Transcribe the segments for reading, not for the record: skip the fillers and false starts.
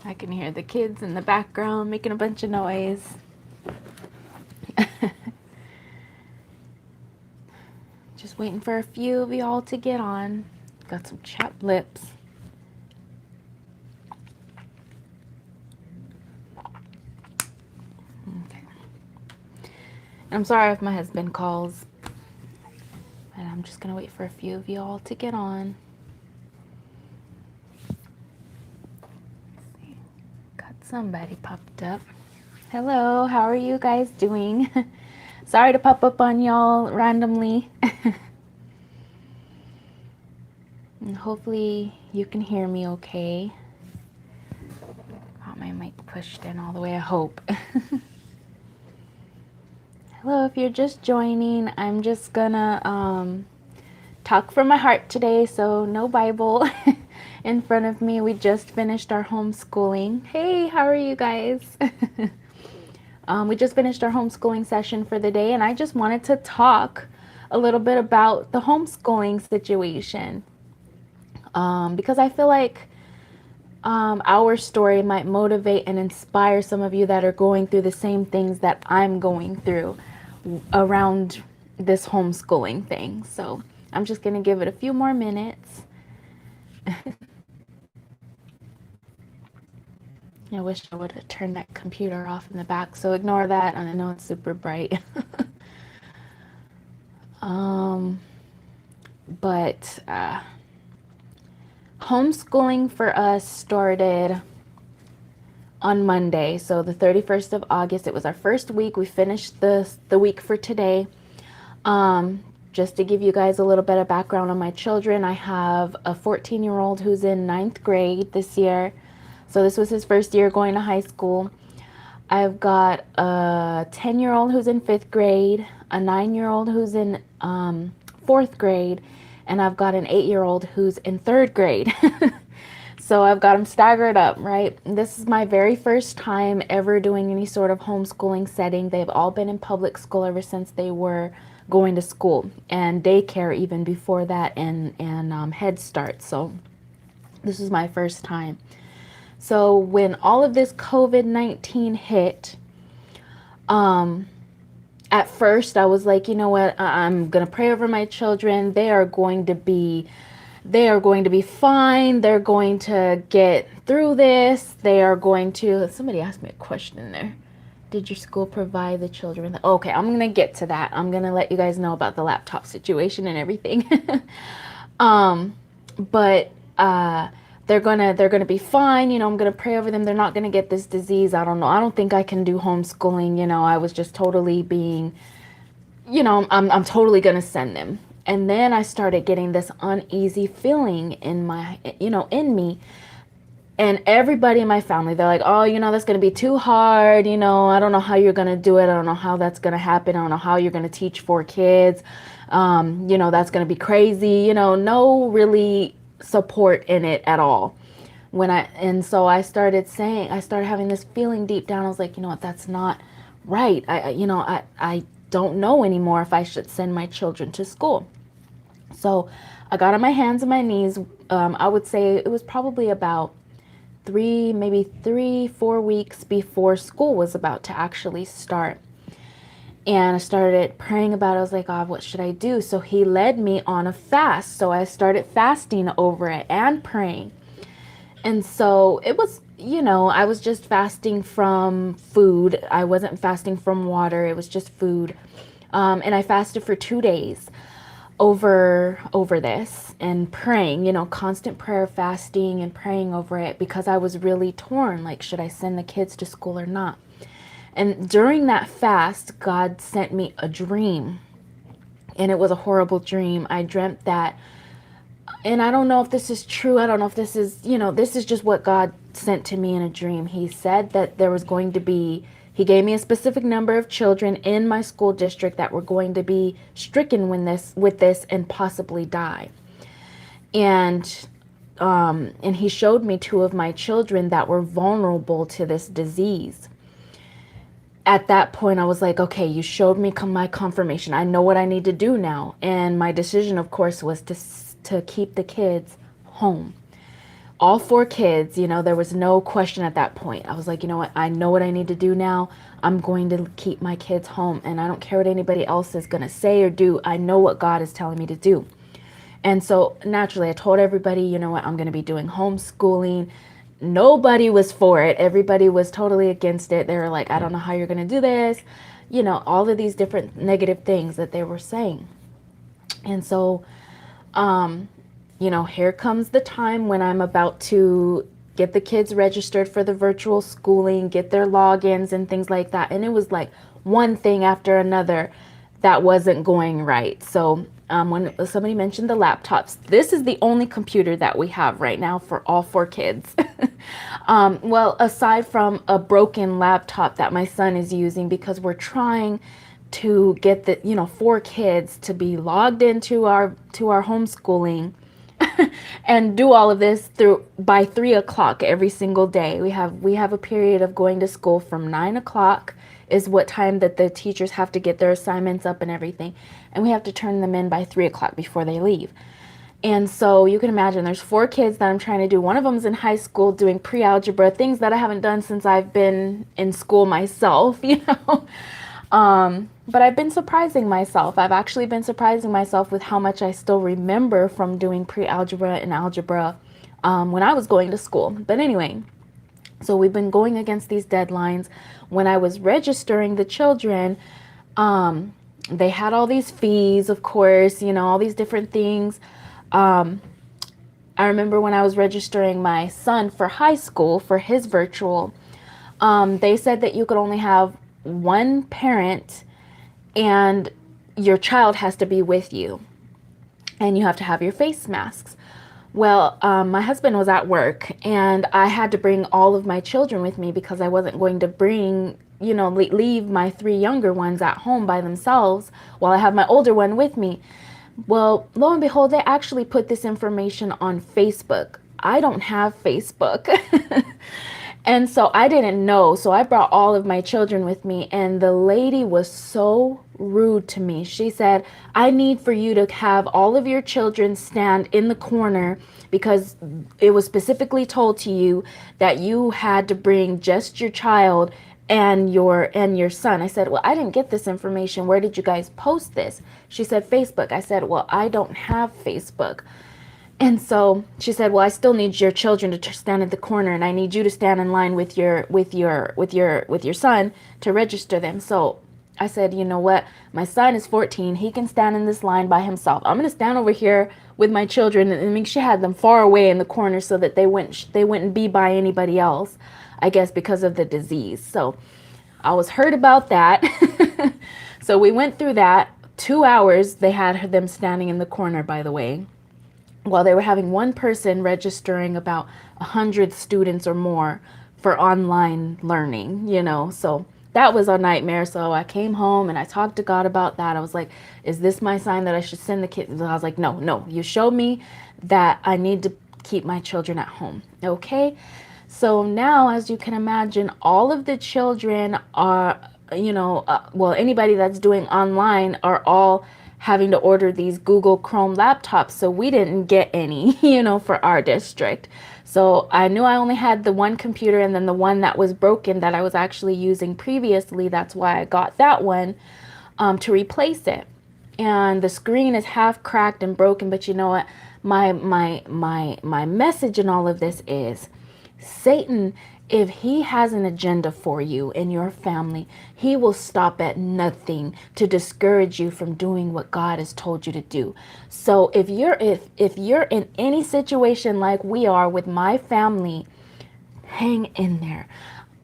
I can hear the kids in the background making a bunch of noise. Just waiting for a few of y'all to get on. Got some chapped lips. Okay. I'm sorry if my husband calls, but I'm just gonna wait for a few of y'all to get on. Got somebody popped up. Hello, how are you guys doing? Sorry to pop up on y'all randomly. And hopefully you can hear me okay. Got my mic pushed in all the way, I hope. Hello, if you're just joining, I'm just gonna talk from my heart today, so no Bible in front of me. We just finished our homeschooling. Hey, how are you guys? We just finished our homeschooling session for the day, and I just wanted to talk a little bit about the homeschooling situation, because I feel like our story might motivate and inspire some of you that are going through the same things that I'm going through around this homeschooling thing. So I'm just going to give it a few more minutes. I wish I would have turned that computer off in the back, so ignore that. I know it's super bright. But homeschooling for us started on Monday, so the 31st of August. It was our first week. We finished the week for today. Just to give you guys a little bit of background on my children, I have a 14-year-old who's in 9th grade this year. So this was his first year going to high school. I've got a 10-year-old who's in 5th grade, a 9-year-old who's in 4th grade, and I've got an 8-year-old who's in 3rd grade. So I've got them staggered up, right? This is my very first time ever doing any sort of homeschooling setting. They've all been in public school ever since they were going to school, and daycare even before that, and Head Start. So this is my first time. So when all of this COVID-19 hit, at first I was like, you know what, I'm going to pray over my children. They are going to be fine. They're going to get through this. They are going to, somebody asked me a question there. Did your school provide the children? Okay, I'm going to get to that. I'm going to let you guys know about the laptop situation and everything. But they're gonna be fine. You know, I'm gonna pray over them. They're not gonna get this disease. I don't know. I don't think I can do homeschooling. You know, I was just totally being, you know, I'm totally gonna send them. And then I started getting this uneasy feeling in my, you know, in me. And everybody in my family, they're like, oh, you know, that's going to be too hard. You know, I don't know how you're going to do it. I don't know how that's going to happen. I don't know how you're going to teach 4 kids. You know, that's going to be crazy. You know, no really support in it at all. So I started having this feeling deep down. I was like, you know what, that's not right. I don't know anymore if I should send my children to school. So I got on my hands and my knees. I would say it was probably about 3-4 weeks before school was about to actually start. And I started praying about it. I was like, God, what should I do? So he led me on a fast. So I started fasting over it and praying. And so it was, you know, I was just fasting from food. I wasn't fasting from water. It was just food. And I fasted for 2 days over this and praying, you know, constant prayer, fasting and praying over it, because I was really torn. Like, should I send the kids to school or not? And during that fast, God sent me a dream, and it was a horrible dream. I dreamt that, and I don't know if this is true. I don't know if this is, you know, this is just what God sent to me in a dream. He said that there was going to be, he gave me a specific number of children in my school district that were going to be stricken with this and possibly die. And he showed me 2 of my children that were vulnerable to this disease. At that point, I was like, okay, you showed me my confirmation. I know what I need to do now. And my decision, of course, was to keep the kids home. all four kids, there was no question at that point. I was like, you know what? I know what I need to do now. I'm going to keep my kids home, and I don't care what anybody else is going to say or do. I know what God is telling me to do. And so naturally, I told everybody, you know what? I'm going to be doing homeschooling. Nobody was for it. Everybody was totally against it. They were like, I don't know how you're going to do this. All of these different negative things that they were saying. And so, here comes the time when I'm about to get the kids registered for the virtual schooling, get their logins and things like that. And it was like one thing after another that wasn't going right. So when somebody mentioned the laptops, this is the only computer that we have right now for all four kids. Well, aside from a broken laptop that my son is using, because we're trying to get the, four kids to be logged into our homeschooling and do all of this by 3 o'clock every single day. We have a period of going to school from 9 o'clock is what time that the teachers have to get their assignments up and everything. And we have to turn them in by 3 o'clock before they leave. And so you can imagine there's four kids that I'm trying to do. One of them's in high school doing pre-algebra, things that I haven't done since I've been in school myself, But I've been surprising myself. I've actually been surprising myself with how much I still remember from doing pre-algebra and algebra when I was going to school. But anyway, so we've been going against these deadlines. When I was registering the children, they had all these fees, of course, all these different things. I remember when I was registering my son for high school for his virtual, they said that you could only have one parent and your child has to be with you and you have to have your face masks. Well, my husband was at work and I had to bring all of my children with me because I wasn't going to leave my three younger ones at home by themselves while I have my older one with me. Well, lo and behold, they actually put this information on Facebook. I don't have Facebook. And so I didn't know. So I brought all of my children with me, and the lady was so rude to me. She said, I need for you to have all of your children stand in the corner because it was specifically told to you that you had to bring just your child and your son. I said, well, I didn't get this information. Where did you guys post this? She said, Facebook. I said, well, I don't have Facebook. And so she said, well, I still need your children to stand at the corner, and I need you to stand in line with your son to register them. So I said, you know what? My son is 14. He can stand in this line by himself. I'm going to stand over here with my children and make sure she had them far away in the corner so that they wouldn't be by anybody else, I guess, because of the disease. So I was hurt about that. So we went through that. 2 hours, they had them standing in the corner, by the way. Well, they were having one person registering about 100 students or more for online learning, so that was a nightmare. So I came home and I talked to God about that. I was like, is this my sign that I should send the kids? And I was like, no, you showed me that I need to keep my children at home. Okay. So now, as you can imagine, all of the children are, anybody that's doing online are all having to order these Google Chrome laptops. So we didn't get any, for our district. So I knew I only had the one computer, and then the one that was broken that I was actually using previously. That's why I got that one to replace it. And the screen is half cracked and broken. But you know what? My message in all of this is Satan, if he has an agenda for you and your family, he will stop at nothing to discourage you from doing what God has told you to do. So if you're in any situation like we are with my family, hang in there.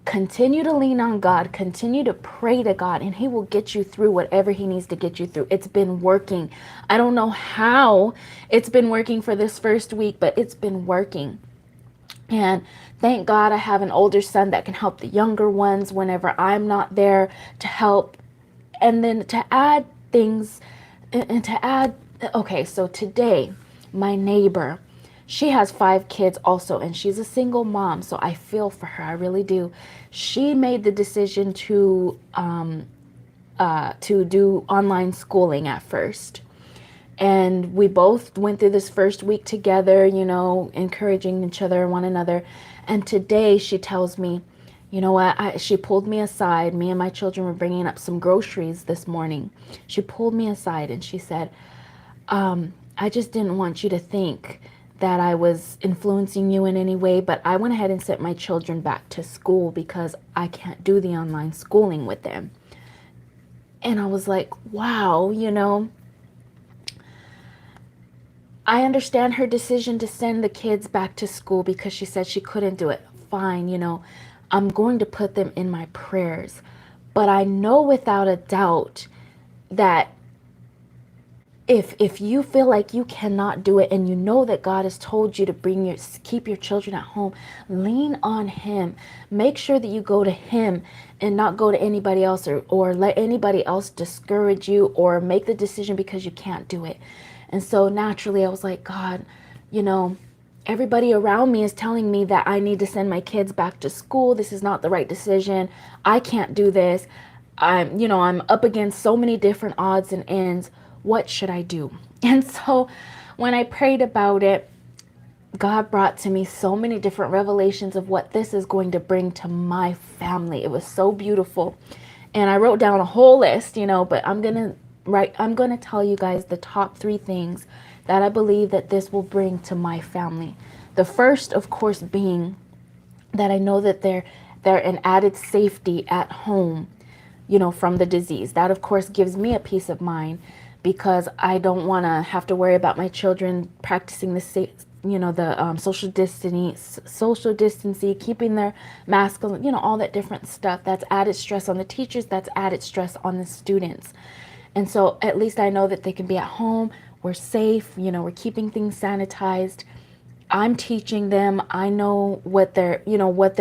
Continue to lean on God. Continue to pray to God, and he will get you through whatever he needs to get you through. It's been working. I don't know how it's been working for this first week, but it's been working. And thank God I have an older son that can help the younger ones whenever I'm not there to help. And then to add things okay, so today, my neighbor, she has 5 kids also, and she's a single mom. So I feel for her. I really do. She made the decision to do online schooling at first. And we both went through this first week together, encouraging each other and one another. And today she tells me, you know what? She pulled me aside. Me and my children were bringing up some groceries this morning. She pulled me aside and she said, I just didn't want you to think that I was influencing you in any way, but I went ahead and sent my children back to school because I can't do the online schooling with them. And I was like, wow, I understand her decision to send the kids back to school because she said she couldn't do it. Fine, I'm going to put them in my prayers. But I know without a doubt that if you feel like you cannot do it, and you know that God has told you to keep your children at home, lean on him. Make sure that you go to him and not go to anybody else, or let anybody else discourage you or make the decision because you can't do it. And so naturally I was like, God, everybody around me is telling me that I need to send my kids back to school. This is not the right decision. I can't do this. I'm up against so many different odds and ends. What should I do? And so when I prayed about it, God brought to me so many different revelations of what this is going to bring to my family. It was so beautiful. And I wrote down a whole list, but I'm going to tell you guys the top 3 things that I believe that this will bring to my family. The first, of course, being that I know that they're an added safety at home, from the disease. That, of course, gives me a peace of mind, because I don't want to have to worry about my children practicing the social distancing, keeping their mask on, all that different stuff. That's added stress on the teachers. That's added stress on the students. And so at least I know that they can be at home. We're safe. We're keeping things sanitized. I'm teaching them. I know what they're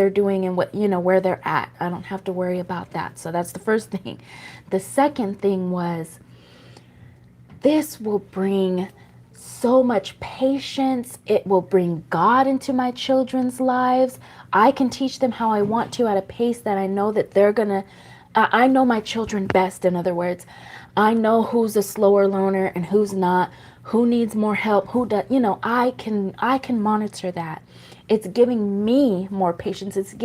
doing and where they're at. I don't have to worry about that. So that's the first thing. The second thing was, this will bring so much patience. It will bring God into my children's lives. I can teach them how I want to at a pace that I know that they're gonna, I know my children best. In other words, I know who's a slower learner and who's not, who needs more help, who does, I can monitor that. It's giving me more patience. It's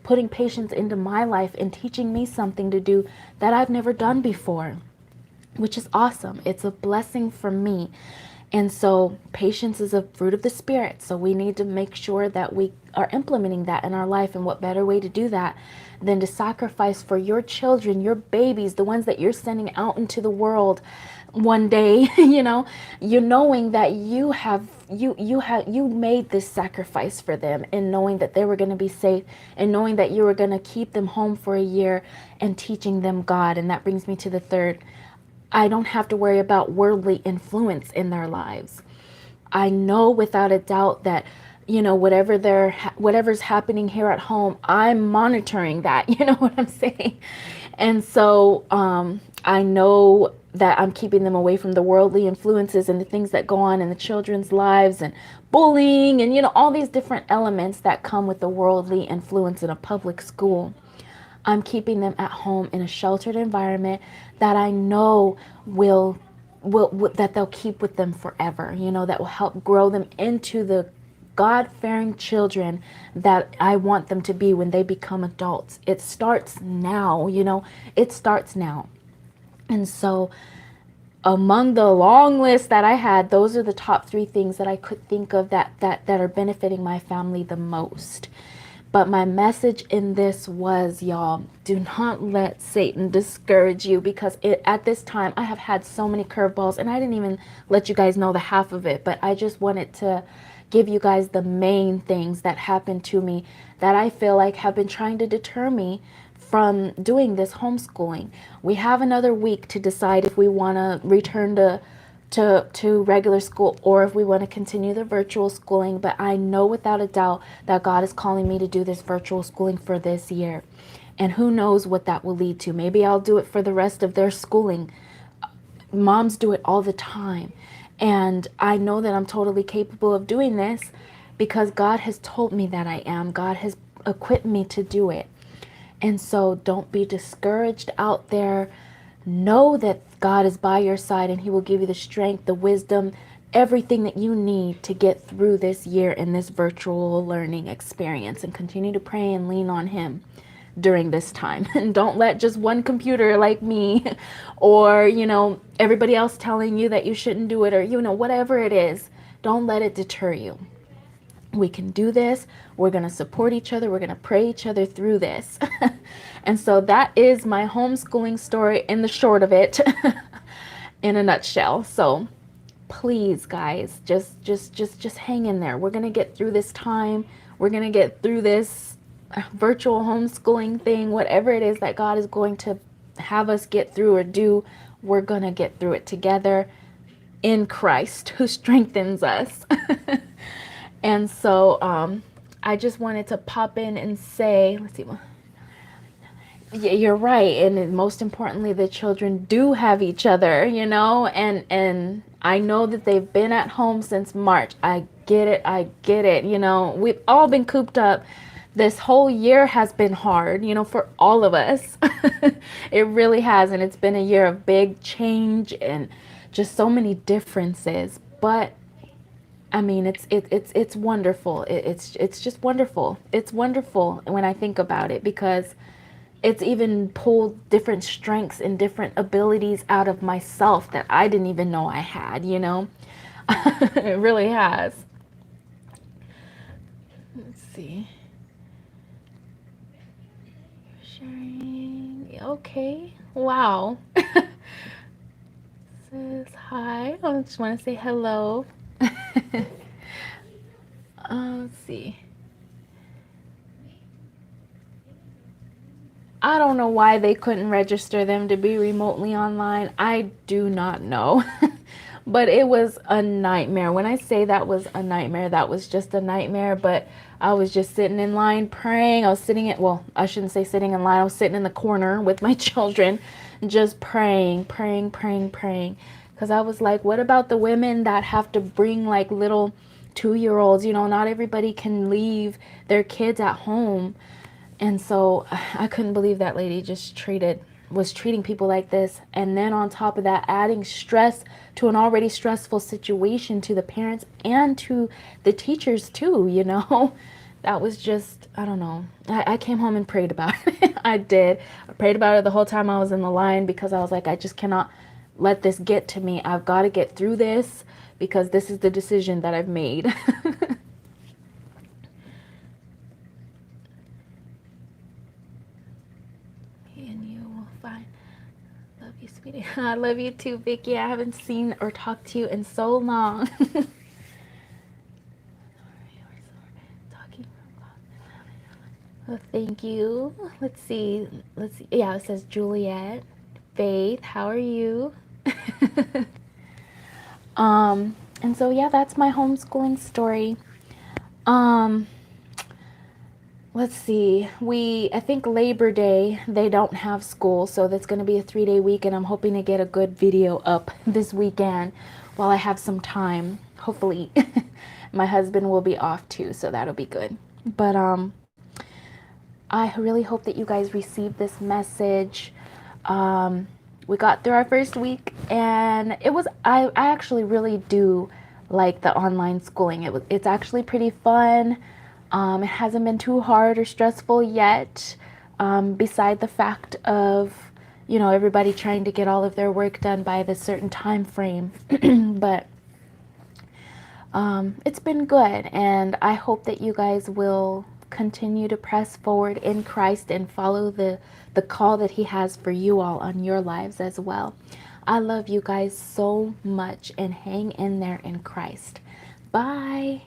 putting patience into my life and teaching me something to do that I've never done before, which is awesome. It's a blessing for me. And so patience is a fruit of the Spirit. So we need to make sure that we are implementing that in our life. And what better way to do that than to sacrifice for your children, your babies, the ones that you're sending out into the world one day, you knowing that you made this sacrifice for them, and knowing that they were going to be safe, and knowing that you were going to keep them home for a year and teaching them God. And that brings me to the third. I don't have to worry about worldly influence in their lives. I know without a doubt that, whatever's happening here at home, I'm monitoring that. You know what I'm saying? And so I know that I'm keeping them away from the worldly influences and the things that go on in the children's lives, and bullying, and, all these different elements that come with the worldly influence in a public school. I'm keeping them at home in a sheltered environment that I know will that they'll keep with them forever, that will help grow them into the God-fearing children that I want them to be when they become adults. It starts now, it starts now. And so among the long list that I had, those are the top 3 things that I could think of that are benefiting my family the most. But my message in this was, y'all, do not let Satan discourage you, because at this time I have had so many curveballs, and I didn't even let you guys know the half of it, but I just wanted to give you guys the main things that happened to me that I feel like have been trying to deter me from doing this homeschooling. We have another week to decide if we want to return to regular school, or if we want to continue the virtual schooling. But I know without a doubt that God is calling me to do this virtual schooling for this year. And who knows what that will lead to. Maybe I'll do it for the rest of their schooling. Moms do it all the time. And I know that I'm totally capable of doing this because God has told me that I am. God has equipped me to do it. And so don't be discouraged out there. Know that God is by your side, and he will give you the strength, the wisdom, everything that you need to get through this year in this virtual learning experience, and continue to pray and lean on him during this time. And don't let just one computer like me or, everybody else telling you that you shouldn't do it, or, whatever it is, don't let it deter you. We can do this. We're going to support each other. We're going to pray each other through this. And so that is my homeschooling story in the short of it, in a nutshell. So please, guys, just hang in there. We're going to get through this time. We're going to get through this virtual homeschooling thing, whatever it is that God is going to have us get through or do. We're going to get through it together in Christ, who strengthens us. And so I just wanted to pop in and say, let's see. Yeah, you're right. And most importantly, the children do have each other, and I know that they've been at home since March. I get it. We've all been cooped up. This whole year has been hard, for all of us. It really has. And it's been a year of big change and just so many differences. But I mean, it's wonderful. It's just wonderful. It's wonderful when I think about it, because it's even pulled different strengths and different abilities out of myself that I didn't even know I had, It really has. Let's see. Sharing. Okay. Wow. Says hi. I just want to say hello. Let's see. I don't know why they couldn't register them to be remotely online. I do not know. But it was a nightmare. When I say that was a nightmare, that was just a nightmare. But I was just sitting in line praying. I shouldn't say sitting in line. I was sitting in the corner with my children, just praying. Because I was like, what about the women that have to bring like little 2-year-olds? Not everybody can leave their kids at home. And so I couldn't believe that lady was treating people like this. And then on top of that, adding stress to an already stressful situation to the parents and to the teachers too, That was just, I don't know. I came home and prayed about it. I did. I prayed about it the whole time I was in the line, because I was like, I just cannot let this get to me. I've got to get through this, because this is the decision that I've made. Love you, sweetie. I love you too, Vicky. I haven't seen or talked to you in so long. Well, thank you. Let's see. Yeah, it says Juliet. Faith, how are you? And so yeah, that's my homeschooling story. Let's see, I think Labor Day, they don't have school, so that's going to be a 3-day week, and I'm hoping to get a good video up this weekend while I have some time, hopefully. My husband will be off too, so that'll be good. But I really hope that you guys receive this message. We got through our first week, and I actually really do like the online schooling. It's actually pretty fun. It hasn't been too hard or stressful yet, beside the fact of, everybody trying to get all of their work done by this certain time frame. But it's been good, and I hope that you guys will continue to press forward in Christ and follow the call that he has for you all on your lives as well. I love you guys so much, and hang in there in Christ. Bye.